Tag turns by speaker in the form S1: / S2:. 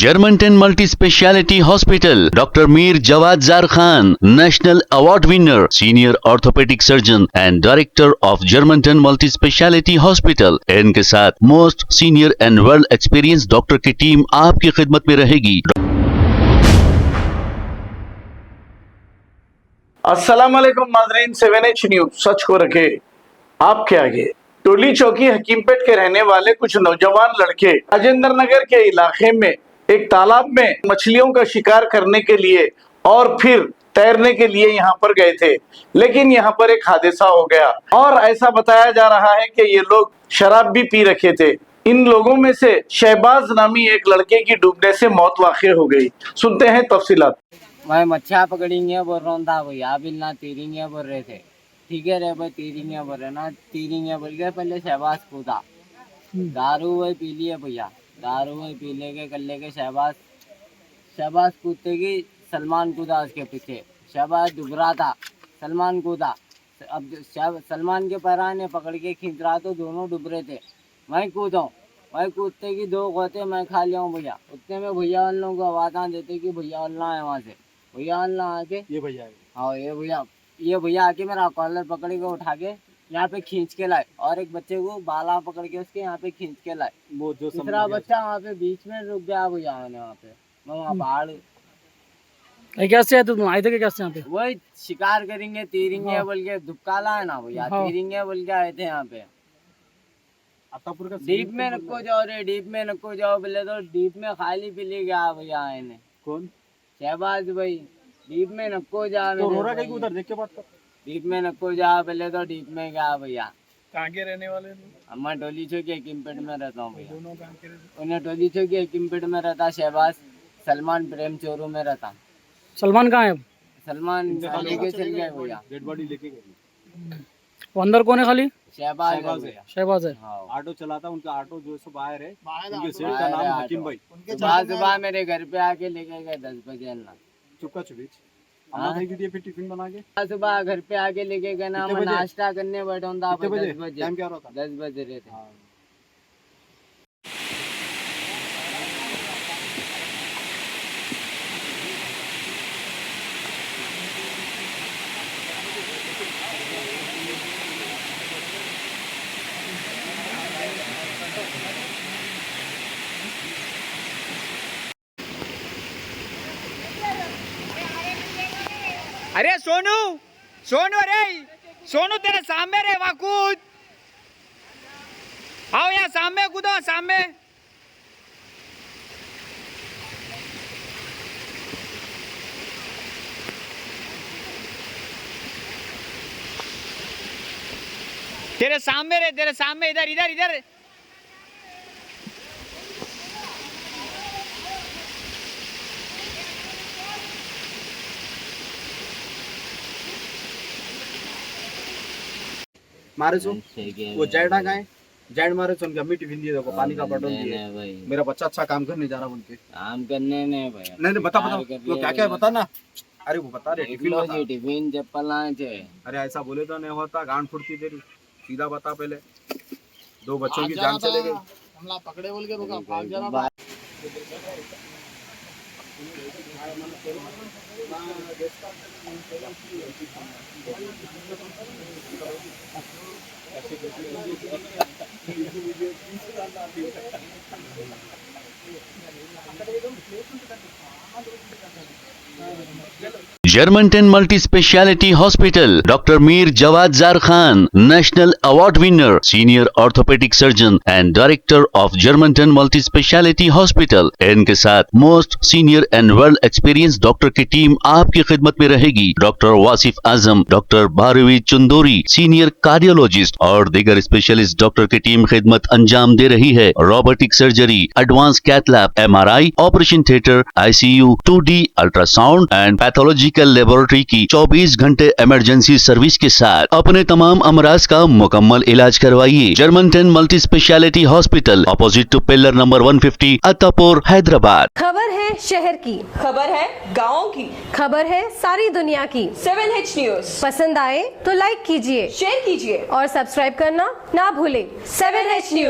S1: Germanton multi speciality hospital, doctor Mir Jawad Zar Khan, national award winner, senior orthopaedic surgeon and director of Germanton multi speciality hospital. इनके साथ most senior and world experience doctor की team आपकी खिदमत में रहेगी।
S2: अस्सलाम वालेकुम नाज़रीन, 7H न्यूज सच को रखे आपके आगे। टोली चौकी हकीमपेट के रहने वाले कुछ नौजवान लड़के राजेंद्र नगर के इलाके में एक तालाब में मछलियों का शिकार करने के लिए और फिर तैरने के लिए यहाँ पर गए थे, लेकिन यहाँ पर एक हादसा हो गया और ऐसा बताया जा रहा है कि ये लोग शराब भी पी रखे थे। इन लोगों में से शहबाज नामी एक लड़के की डूबने से मौत वाक़ई हो गई। सुनते हैं तफसीलात।
S3: मैं मच्छा पकड़ेंगे बोल रहा था भैया, अभी ना तीरेंगे बोल रहे थे। ठीक है रे भाई, तीरेंगे बोल रहे ना, तीरेंगे बोल के पहले शहबाज कूदा, दारू वही पी लिए भैया, दारू वही पी लेके कर लेके शहबाज कूदते की सलमान कूदा उसके पीछे। शहबाज डूब रहा था, सलमान कूदा। अब सलमान के पैराने पकड़ के खींच रहा तो दोनों डूब रहे थे। मैं कूदा, मैं कूदते की दो गोते मैं खा लिया हूँ भैया। उतने में भैया वाल लोगों को आवाज़ देते कि भैया वाला है वहाँ से। भैया वाला आके
S2: ये भैया
S3: हाँ ये भैया आके मेरा कॉलर पकड़ के उठा के यहाँ पे खींच के लाए और एक बच्चे को बाला पकड़ के उसके यहाँ पे खींच के लाए। वो जो दूसरा बच्चा वहाँ पे बीच में रुक गया भैया, मैंने वहाँ पे वहाँ पहाड़
S4: कैसे आए तुम आए थे कैसे यहाँ पे?
S3: वही शिकार करेंगे तीरेंगे बोल के दुबकाला है ना भैया, तीरेंगे बोल के आए थे यहाँ पे। डीप में नको जाओ रे, डीप में नको जाओ बोले तो डीप में खाली पी ले गया भैया। इन्हें कौन? शहबाज भाई। डीप में नको जा, तो रोरा कहीं उधर देख के बात कर। डीप में नको जा बोले तो डीप में गया भैया।
S2: कहाँ के रहने वाले?
S3: मैं टोली चौकी हकीमपेट में रहता हूँ भैया। दोनों कहाँ के रहते? उन्हें टोली चौकी हकीमपेट में रहता शहबाज, सलमान प्रेम चोरू में रहता।
S4: सलमान कहाँ है?
S3: सलमान लेके चल गए भैया,
S2: डेड बॉडी लेके गए।
S4: वो अंदर कौन है? खाली
S3: शहबाज है।
S5: ऑटो चलाता, उनका ऑटो जो सो बाहर है, उनके सेठ का नाम हकीम भाई।
S3: सुबह मेरे घर पे आके लेके गए 10 बजे ना।
S5: चुपका छुपी फिर टिफिन बना के
S3: सुबह घर पे आके लेके गए ना। मैं नाश्ता करने बैठा था 10 बजे।
S5: टाइम क्या होता?
S3: 10 बजे रहे थे।
S6: अरे सोनू, अरे सोनू तेरे सामने रे, वहाँ कूद। आओ यहाँ सामने कूदो, सामने। तेरे सामने रे, तेरे सामने, इधर इधर इधर।
S5: मारे सो वो जैडा गए, जैड मारे सो उनका मीट भिंदी देखो, पानी का बॉटल दिए। मेरा बच्चा अच्छा काम करने जा रहा है उनके।
S3: काम करने नहीं भैया।
S5: नहीं बता वो क्या क्या है बता ना। अरे वो बता रहे
S3: टिफिन चप्पल आए थे।
S5: अरे ऐसा बोले तो नहीं होता, गांड फुर्ती तेरी। सीधा बता पहले। 2 बच्चों की जान चले गई।
S4: हमला पकड़े बोल के रुका, भाग जा रहा।
S1: Germanton multi speciality hospital, doctor Mir Jawad Zar Khan, national award winner, senior orthopaedic surgeon and director of Germanton multi speciality hospital. इनके साथ most senior and world experience doctor की टीम आपकी खिदमत में रहेगी। Doctor Wasif Azam, doctor Bharavi Chundori, senior cardiologist और दीगर स्पेशलिस्ट डॉक्टर की टीम खिदमत अंजाम दे रही है। Robotic surgery, advance cath lab, MRI, operation theatre, ICU, 2D ultrasound and pathological laboratory की 24 घंटे इमरजेंसी सर्विस के साथ अपने तमाम अमराज का मुकम्मल इलाज करवाइए। Germanton multi speciality hospital, opposite to pillar number 150, Attapur, Hyderabad.
S7: खबर है शहर की,
S8: खबर है गाँव की,
S7: खबर है सारी दुनिया की।
S8: 7H न्यूज
S7: पसंद आए तो लाइक कीजिए,
S8: शेयर कीजिए
S7: और सब्सक्राइब करना ना भूलें।
S8: 7H news.